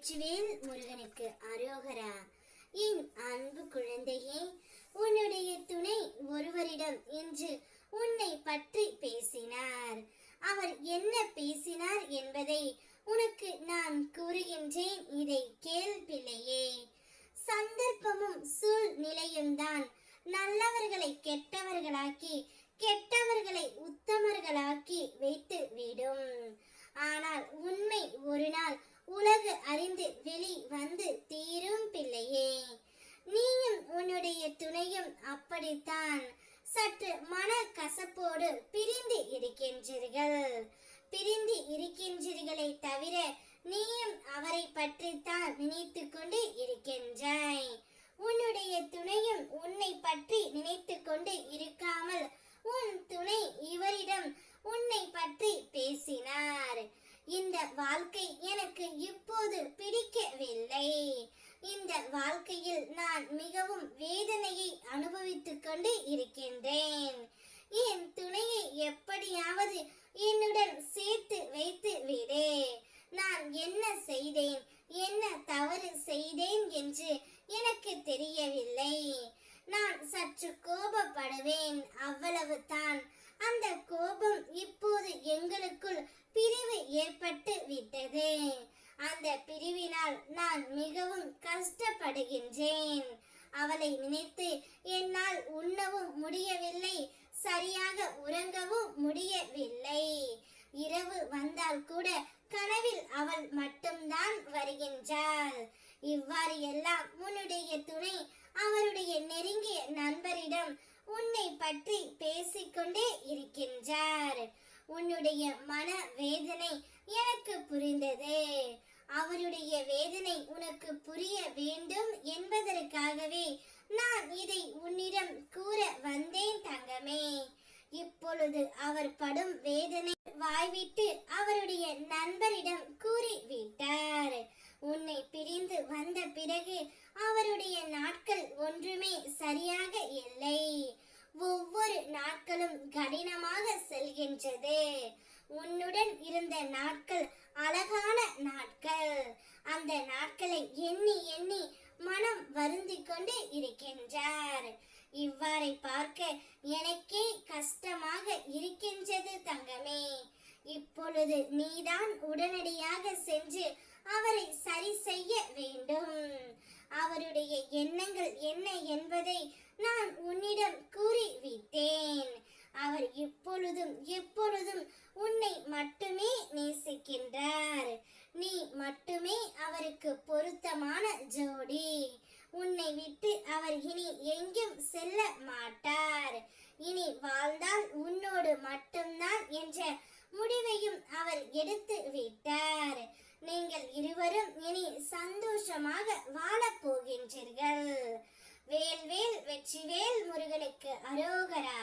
வெற்றிவேல் முருகனுக்கு அரோகரா. என் அன்பு குழந்தையே, உன்னுடைய துணை ஒருவரிடம் இன்று உன்னை பற்றி பேசினார். அவர் என்ன பேசினார் என்பதை உனக்கு நான் கூறுகின்றேன், இதை கேள் பிள்ளையே. சந்தர்ப்பமும் சூழ்நிலையும் தான் நல்லவர்களை கெட்டவர்களாக்கி கெட்டவர்களை உத்தமர்களாக்கி வைத்து விடும். ஆனால் உண்மை ஒரு நாள் உலகு அறிந்து வெளி வந்து தீரும் பிள்ளையே. நீயும் உன்னுடைய துணையும் அப்படித்தான் சற்று மன கசப்போடு பிரிந்து இருக்கின்றீர்களே தவிர நீயும் அவரை பற்றித்தான் நினைத்து கொண்டு இருக்கின்றாய். உன்னுடைய துணையும் உன்னை பற்றி நினைத்து கொண்டு இருக்காமல் உன் துணை இவரிடம் உன்னை பற்றி பேசினார். இந்த வாழ்க்கை எனக்கு இப்போது பிடிக்கவில்லை. இந்த வாழ்க்கையில் நான் மிகவும் வேதனையை அனுபவித்துக் கொண்டு இருக்கின்றேன். என் துணையை எப்படியாவது என்னுடன் சேர்த்து வைத்து விடு. நான் என்ன செய்தேன், என்ன தவறு செய்தேன் என்று எனக்கு தெரியவில்லை. நான் சற்று கோபப்படுவேன், அவ்வளவுதான். அந்த கோபம் இப்போது எங்களுக்குள் பிரிவு ஏற்பட்டு விட்டது. அந்த பிரிவினால் நான் மிகவும் கஷ்டப்படுகின்றேன். அவளை நினைத்து என்னால் உண்ணவும் முடியவில்லை, சரியாக உறங்கவும் முடியவில்லை. இரவு வந்தால் கூட கனவில் அவள் மட்டும்தான் வருகின்றாள். இவ்வாறு எல்லாம் உன்னுடைய துணை அவருடைய நெருங்கிய நண்பரிடம் உன்னை பற்றி பேசிக்கொண்டே இருக்கின்றார். உன்னுடைய மன வேதனை எனக்கு புரிந்தது. அவருடைய வேதனை உனக்கு புரிய வேண்டும் என்பதற்காகவே நான் இதை உன்னிடம் கூற வந்தேன் தங்கமே. இப்பொழுது அவர் படும் வேதனை வாய்விட்டு அவருடைய நண்பரிடம் கூறிவிட்டார். உன்னை பிரிந்து வந்த பிறகு அவருடைய நாட்கள் ஒன்றுமே சரியாக இல்லை. ஒவ்வொரு நாட்களும் கடினமாக செல்கின்றது. உன்னுடன் இருந்த நாட்கள் அழகான நாட்கள். அந்த நாட்களை எண்ணி எண்ணி மனம் வருந்திக் கொண்டு இருக்கின்றார். இவ்வாறை பார்க்க எனக்கே கஷ்டமாக இருக்கின்றது தங்கமே. இப்பொழுது நீதான் உடனடியாக சென்று அவரை சரி செய்ய வேண்டும். அவருடைய எண்ணங்கள் என்ன என்பதை நான் உன்னிடம் கூறிவிட்டேன். அவர் எப்பொழுதும் உன்னை மட்டுமே நேசிக்கின்றார். நீ மட்டுமே அவருக்கு பொருத்தமான ஜோடி. உன்னை விட்டு அவர் இனி எங்கும் செல்ல மாட்டார். இனி வாழ்ந்தால் உன்னோடு மட்டும்தான் என்ற முடிவையும் அவர் எடுத்து விட்டார். நீங்கள் இருவரும் இனி சந்தோஷமாக வாழப் போகின்றீர்கள். வேல்வேல் வெற்றிவேல் முருகனுக்கு அரோகரா.